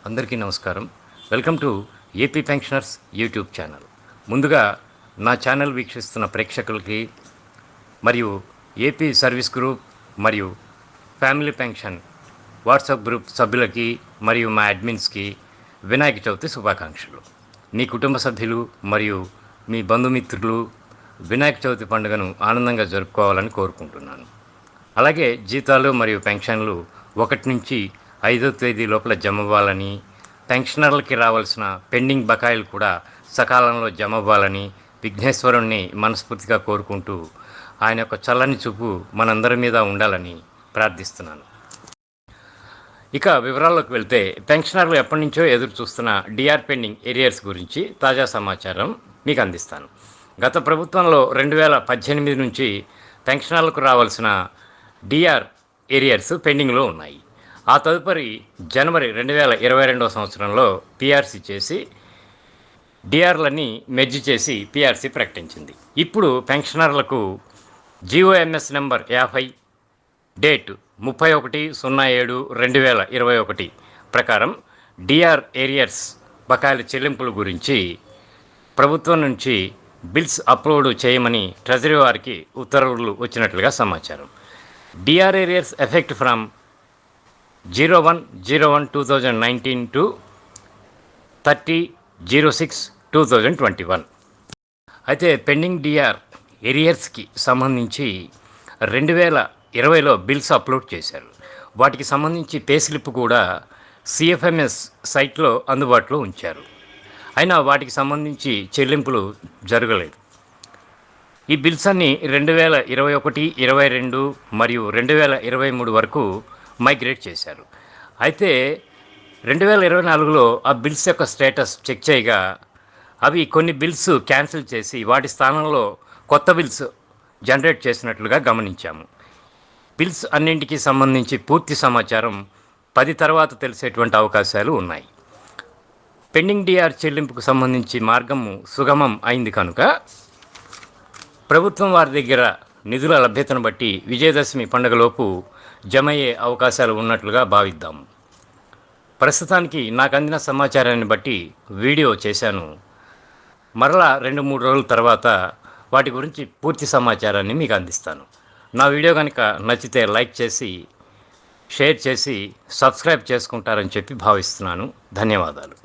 అందరికీ నమస్కారం. Welcome to AP pensioners YouTube channel. ముందుగా నా ఛానల్ వీక్షిస్తున్న ప్రేక్షకులకి మరియు ఏపీ సర్వీస్ గ్రూప్ మరియు ఫ్యామిలీ పెన్షన్ వాట్సాప్ గ్రూప్ సభ్యులకి మరియు మా అడ్మిన్స్కి వినాయక చవితి శుభాకాంక్షలు. మీ కుటుంబ సభ్యులు మరియు మీ బంధుమిత్రులు వినాయక చవితి పండుగను ఆనందంగా జరుపుకోవాలని కోరుకుంటున్నాను. అలాగే జీతాలు మరియు పెన్షన్లు 1 నుంచి 5వ తేదీ లోపల జమ అవ్వాలని, పెన్షనర్లకి రావాల్సిన పెండింగ్ బకాయిలు కూడా సకాలంలో జమ అవ్వాలని విఘ్నేశ్వరుణ్ణి మనస్ఫూర్తిగా కోరుకుంటూ ఆయన యొక్క చల్లని చూపు మనందరి మీద ఉండాలని ప్రార్థిస్తున్నాను. ఇక వివరాల్లోకి వెళ్తే, పెన్షనర్లు ఎప్పటి నుంచో ఎదురు చూస్తున్న డిఆర్ పెండింగ్ ఏరియర్స్ గురించి తాజా సమాచారం మీకు అందిస్తాను. గత ప్రభుత్వంలో 2018 నుంచి పెన్షనర్లకు రావాల్సిన డిఆర్ ఏరియర్స్ పెండింగ్లో ఉన్నాయి. ఆ తదుపరి జనవరి 2022 సంవత్సరంలో పిఆర్సీ చేసి డిఆర్లన్నీ మెర్జ్ చేసి పిఆర్సీ ప్రకటించింది. ఇప్పుడు పెన్షనర్లకు జిఓఎంఎస్ నెంబర్ 50 డేట్ 31/07/2021 ప్రకారం డిఆర్ ఏరియర్స్ బకాయిల చెల్లింపుల గురించి ప్రభుత్వం నుంచి బిల్స్ అప్లోడ్ చేయమని ట్రెజరీ వారికి ఉత్తర్వులు వచ్చినట్లుగా సమాచారం. DR arrears effect from 01/01/2019 to 30/06/2021. అయితే పెండింగ్ డిఆర్ ఏరియర్స్కి సంబంధించి 2020లో బిల్స్ అప్లోడ్ చేశారు. వాటికి సంబంధించి పే స్లిప్ కూడా సిఎఫ్ఎంఎస్ సైట్లో అందుబాటులో ఉంచారు. అయినా వాటికి సంబంధించి చెల్లింపులు జరగలేదు. ఈ బిల్స్ అన్నీ 2021, 22 మరియు 2023 వరకు మైగ్రేట్ చేశారు. అయితే 2024లో ఆ బిల్స్ యొక్క స్టేటస్ చెక్ చేయగా అవి కొన్ని బిల్స్ క్యాన్సిల్ చేసి వాటి స్థానంలో కొత్త బిల్స్ జనరేట్ చేసినట్లుగా గమనించాము. బిల్స్ అన్నింటికి సంబంధించి పూర్తి సమాచారం 10 తర్వాత తెలిసేటువంటి అవకాశాలు ఉన్నాయి. పెండింగ్ డిఆర్ చెల్లింపుకు సంబంధించి మార్గం సుగమం అయింది కనుక ప్రభుత్వం వారి దగ్గర నిధుల లభ్యతను బట్టి విజయదశమి పండుగలోపు జమ అయ్యే అవకాశాలు ఉన్నట్లుగా భావిద్దాము. ప్రస్తుతానికి నాకు అందిన సమాచారాన్ని బట్టి వీడియో చేశాను. మరలా 2-3 రోజుల తర్వాత వాటి గురించి పూర్తి సమాచారాన్ని మీకు అందిస్తాను. నా వీడియో కనుక నచ్చితే లైక్ చేసి షేర్ చేసి సబ్స్క్రైబ్ చేసుకుంటారని చెప్పి భావిస్తున్నాను. ధన్యవాదాలు.